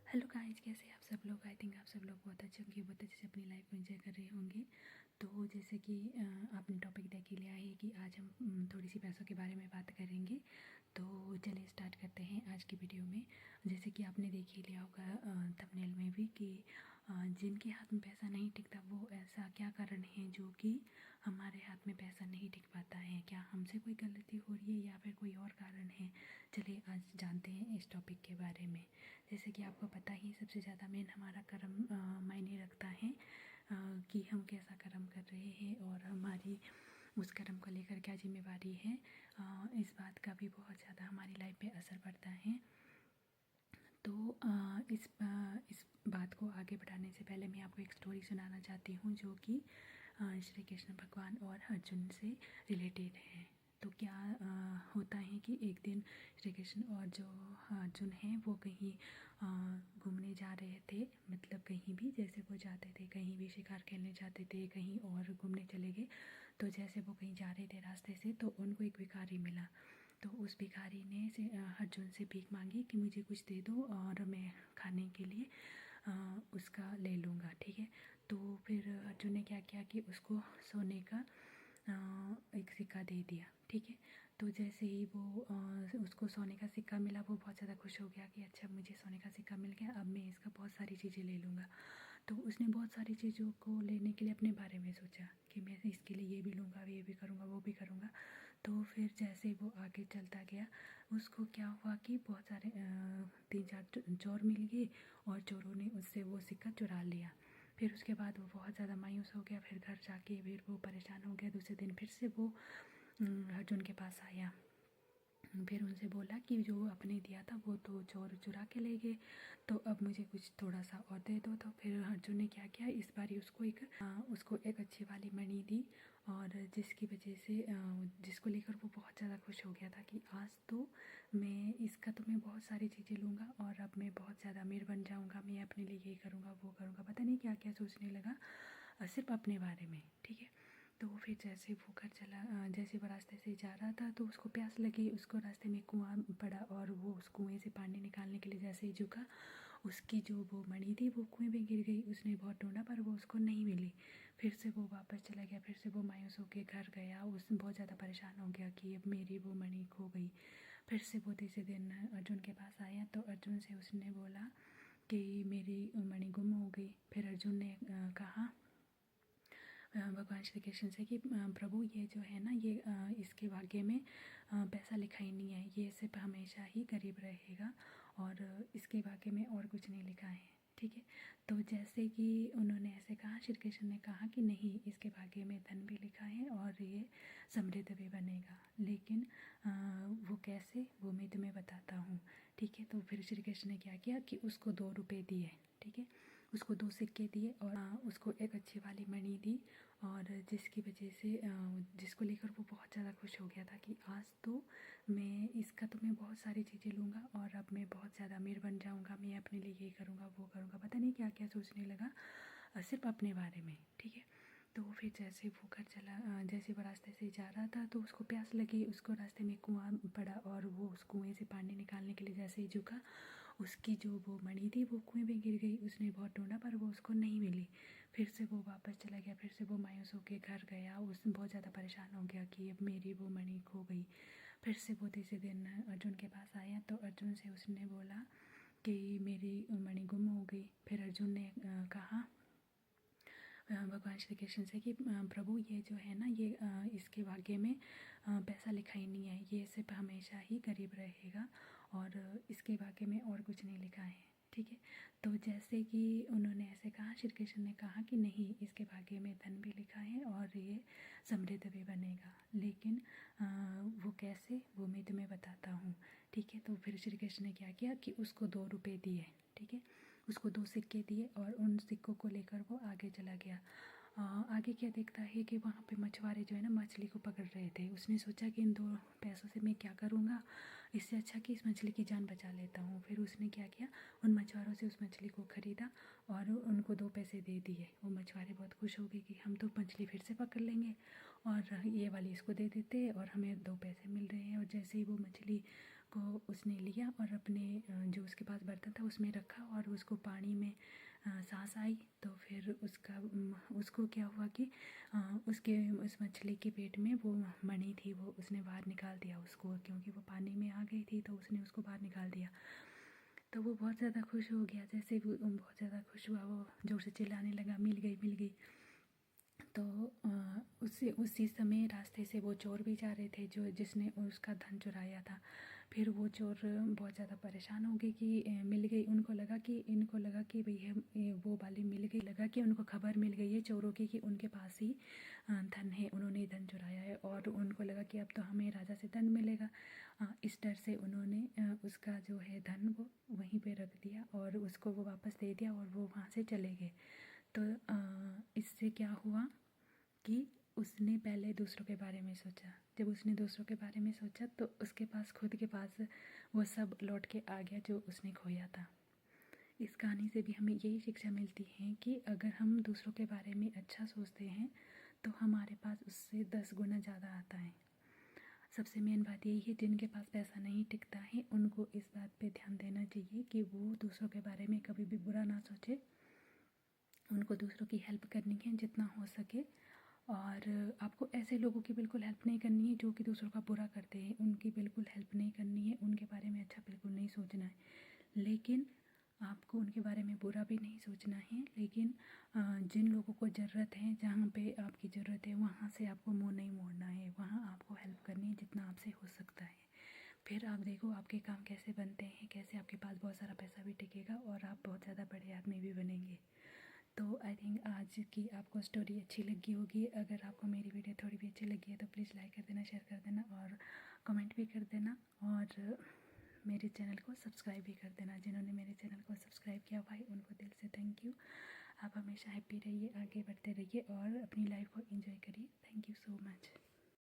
Hello guys, कैसे हैं आप सब लोग। आई थिंक आप सब लोग बहुत अच्छे होंगे, बहुत अच्छे से अपनी लाइफ को एंजॉय कर रहे होंगे। तो जैसे कि आपने टॉपिक देख लिया है कि आज हम थोड़ी सी पैसों के बारे में बात करेंगे। तो चलिए स्टार्ट करते हैं आज की वीडियो में। जैसे कि आपने देख ही लिया होगा थंबनेल में भी कि जिनके हाथ में पैसा नहीं टिकता वो ऐसा क्या कारण है जो कि हमारे हाथ में पैसा नहीं टिक पाता है। क्या हमसे कोई गलती हो रही है या फिर कोई और कारण है। चलिए आज जानते हैं इस टॉपिक के बारे में। जैसे कि आपको पता ही सबसे ज़्यादा मेन हमारा कर्म मायने रखता है कि हम कैसा कर्म कर रहे हैं और हमारी उस कर्म को लेकर क्या जिम्मेवारी है। इस बात का भी बहुत ज़्यादा हमारी लाइफ पे असर पड़ता है। तो इस बात को आगे बढ़ाने से पहले मैं आपको एक स्टोरी सुनाना चाहती हूँ जो कि श्री कृष्ण भगवान और अर्जुन से रिलेटेड है। तो क्या होता है कि एक दिन श्री कृष्ण और जो अर्जुन हैं वो कहीं घूमने जा रहे थे। मतलब कहीं भी जैसे वो जाते थे, कहीं भी शिकार खेलने जाते थे, कहीं और घूमने चले गए। तो जैसे वो कहीं जा रहे थे रास्ते से तो उनको एक भिखारी मिला। तो उस भिखारी ने अर्जुन से भीख मांगी कि मुझे कुछ दे दो और मैं खाने के लिए उसका ले लूँगा, ठीक है। तो फिर अर्जुन ने क्या किया कि उसको सोने का एक सिक्का दे दिया, ठीक है। तो जैसे ही वो उसको सोने का सिक्का मिला वो बहुत ज़्यादा खुश हो गया कि अच्छा मुझे सोने का सिक्का मिल गया, अब मैं इसका बहुत सारी चीज़ें ले लूँगा। तो उसने बहुत सारी चीज़ों को लेने के लिए अपने बारे में सोचा कि मैं इसके लिए ये भी लूँगा, ये भी करूँगा, वो भी करूँगा। तो फिर जैसे वो आगे चलता गया उसको क्या हुआ कि बहुत सारे 3-4 चोर मिल गए और चोरों ने उससे वो सिक्का चुरा लिया। फिर उसके बाद वो बहुत ज़्यादा मायूस हो गया। फिर घर जाके फिर वो परेशान हो गया। दूसरे दिन फिर से वो अर्जुन के पास आया। फिर उनसे बोला कि जो आपने दिया था वो तो चोर चुरा के ले गए, तो अब मुझे कुछ थोड़ा सा और दे दो। तो फिर अर्जुन ने क्या किया, इस बार उसको एक अच्छी वाली मणि दी और जिसकी वजह से जिसको लेकर वो बहुत ज़्यादा खुश हो गया था कि आज तो मैं इसका तो मैं बहुत सारी चीज़ें लूँगा और अब मैं बहुत ज़्यादा अमीर बन जाऊँगा, मैं अपने लिए ये करूँगा वो करूँगा, पता नहीं क्या क्या सोचने लगा सिर्फ अपने बारे में, ठीक है। तो फिर जैसे वो घर चला, जैसे वो रास्ते से जा रहा था तो उसको प्यास लगी। उसको रास्ते में कुआं पड़ा और वो उस कुएं से पानी निकालने के लिए जैसे ही झुका उसकी जो वो मणि थी वो कुएं में गिर गई। उसने बहुत ढूंढा पर वो उसको नहीं मिली। फिर से वो वापस चला गया। फिर से वो मायूस होकर घर गया। उस बहुत ज़्यादा परेशान हो गया कि अब मेरी वो मणि खो गई। फिर से वो तीसरे दिन अर्जुन के पास आया तो अर्जुन से उसने बोला कि मेरी मणि गुम हो गई। फिर अर्जुन ने कहा भगवान श्री कृष्ण से कि प्रभु ये जो है ना ये इसके भाग्य में पैसा लिखा ही नहीं है, ये सिर्फ हमेशा ही गरीब रहेगा और इसके भाग्य में और कुछ नहीं लिखा है, ठीक है। तो जैसे कि उन्होंने ऐसे कहा, श्री कृष्ण ने कहा कि नहीं, इसके भाग्य में धन भी लिखा है और ये समृद्ध भी बनेगा, लेकिन वो कैसे वो मैं तुम्हें बताता हूँ, ठीक है। तो फिर श्री कृष्ण ने क्या किया कि उसको 2 रुपये दिए, ठीक है। उसको 2 सिक्के दिए और उसको एक अच्छी वाली मणि दी और जिसकी वजह से जिसको लेकर वो बहुत ज़्यादा खुश हो गया था कि आज तो मैं बहुत सारी चीज़ें लूँगा और अब मैं बहुत ज़्यादा अमीर बन जाऊँगा, मैं अपने लिए ये करूँगा वो करूँगा, पता नहीं क्या क्या सोचने लगा सिर्फ अपने बारे में, ठीक है। तो फिर जैसे वो घर चला, जैसे वो रास्ते से जा रहा था तो उसको प्यास लगी। उसको रास्ते में कुआं पड़ा और वो उस कुएं से पानी निकालने के लिए जैसे ही झुका उसकी जो वो मणि थी वो कुएं में गिर गई। उसने बहुत ढूंढा पर वो उसको नहीं मिली। फिर से वो वापस चला गया। फिर से वो मायूस होकर घर गया। उस बहुत ज़्यादा परेशान हो गया कि अब मेरी वो मणि खो गई। फिर से वो तीसरे दिन अर्जुन के पास आया तो अर्जुन से उसने बोला कि मेरी मणि गुम हो गई। फिर अर्जुन ने कहा भगवान श्री कृष्ण से कि प्रभु ये जो है ना ये इसके भाग्य में पैसा लिखा ही नहीं है, ये सिर्फ हमेशा ही गरीब रहेगा और इसके भाग्य में और कुछ नहीं लिखा है, ठीक है। तो जैसे कि उन्होंने ऐसे कहा, श्री कृष्ण ने कहा कि नहीं, इसके भाग्य में धन भी लिखा है और ये समृद्ध भी बनेगा, लेकिन वो कैसे वो मैं तुम्हें बताता हूँ, ठीक है। तो फिर श्री कृष्ण ने क्या किया कि उसको 2 रुपये दिए, ठीक है। उसको 2 सिक्के दिए और उन सिक्कों को लेकर वो आगे चला गया। आगे क्या देखता है कि वहाँ पे मछुआरे जो है ना मछली को पकड़ रहे थे। उसने सोचा कि इन 2 पैसों से मैं क्या करूँगा, इससे अच्छा कि इस मछली की जान बचा लेता हूँ। फिर उसने क्या किया, उन मछुआरों से उस मछली को ख़रीदा और उनको 2 पैसे दे दिए। वो मछुआरे बहुत खुश हो गए कि हम तो मछली फिर से पकड़ लेंगे और ये वाली इसको दे देते और हमें 2 पैसे मिल रहे हैं। और जैसे ही वो मछली को उसने लिया और अपने जो उसके पास बर्तन था उसमें रखा और उसको पानी में सांस आई। तो फिर उसको क्या हुआ कि उसके उस मछली के पेट में वो मणि थी, वो उसने बाहर निकाल दिया उसको, क्योंकि वो पानी में आ गई थी तो उसने उसको बाहर निकाल दिया। तो वो बहुत ज़्यादा खुश हो गया, जैसे वो बहुत ज़्यादा खुश हुआ, वो ज़ोर से चिल्लाने लगा, मिल गई मिल गई। तो उसी समय रास्ते से वो चोर भी जा रहे थे जिसने उसका धन चुराया था। फिर वो चोर बहुत ज़्यादा परेशान हो गए कि मिल गई। इनको लगा कि भई वो वाली मिल गई, लगा कि उनको खबर मिल गई है चोरों की कि उनके पास ही धन है, उन्होंने धन चुराया है, और उनको लगा कि अब तो हमें राजा से धन मिलेगा। इस डर से उन्होंने उसका जो है धन वो वहीं पे रख दिया और उसको वो वापस दे दिया और वो वहाँ से चले गए। तो इससे क्या हुआ कि उसने पहले दूसरों के बारे में सोचा। जब उसने दूसरों के बारे में सोचा तो उसके पास खुद के पास वो सब लौट के आ गया जो उसने खोया था। इस कहानी से भी हमें यही शिक्षा मिलती है कि अगर हम दूसरों के बारे में अच्छा सोचते हैं तो हमारे पास उससे 10 गुना ज़्यादा आता है। सबसे मेन बात यही है, जिनके पास पैसा नहीं टिकता है उनको इस बात पे ध्यान देना चाहिए कि वो दूसरों के बारे में कभी भी बुरा ना सोचे। उनको दूसरों की हेल्प करनी है जितना हो सके, और आपको ऐसे लोगों की बिल्कुल हेल्प नहीं करनी है जो कि दूसरों का बुरा करते हैं, उनकी बिल्कुल हेल्प नहीं करनी है, उनके बारे में अच्छा बिल्कुल नहीं सोचना है। लेकिन आपको उनके बारे में बुरा भी नहीं सोचना है, लेकिन जिन लोगों को ज़रूरत है, जहाँ पे आपकी ज़रूरत है वहाँ से आपको मुँह नहीं मोड़ना है, वहाँ आपको हेल्प करनी है जितना आपसे हो सकता है। फिर आप देखो आपके काम कैसे बनते हैं, कैसे आपके पास बहुत सारा पैसा भी टिकेगा और आप बहुत ज़्यादा बड़े आदमी भी बनेंगे। तो आई थिंक आज की आपको स्टोरी अच्छी लगी होगी। अगर आपको मेरी वीडियो थोड़ी भी अच्छी लगी है तो प्लीज़ लाइक कर देना, शेयर कर देना और कमेंट भी कर देना, और मेरे चैनल को सब्सक्राइब भी कर देना। जिन्होंने मेरे चैनल को सब्सक्राइब किया भाई उनको दिल से थैंक यू। आप हमेशा हैप्पी रहिए, आगे बढ़ते रहिए और अपनी लाइफ को एंजॉय करिए। Thank you so much.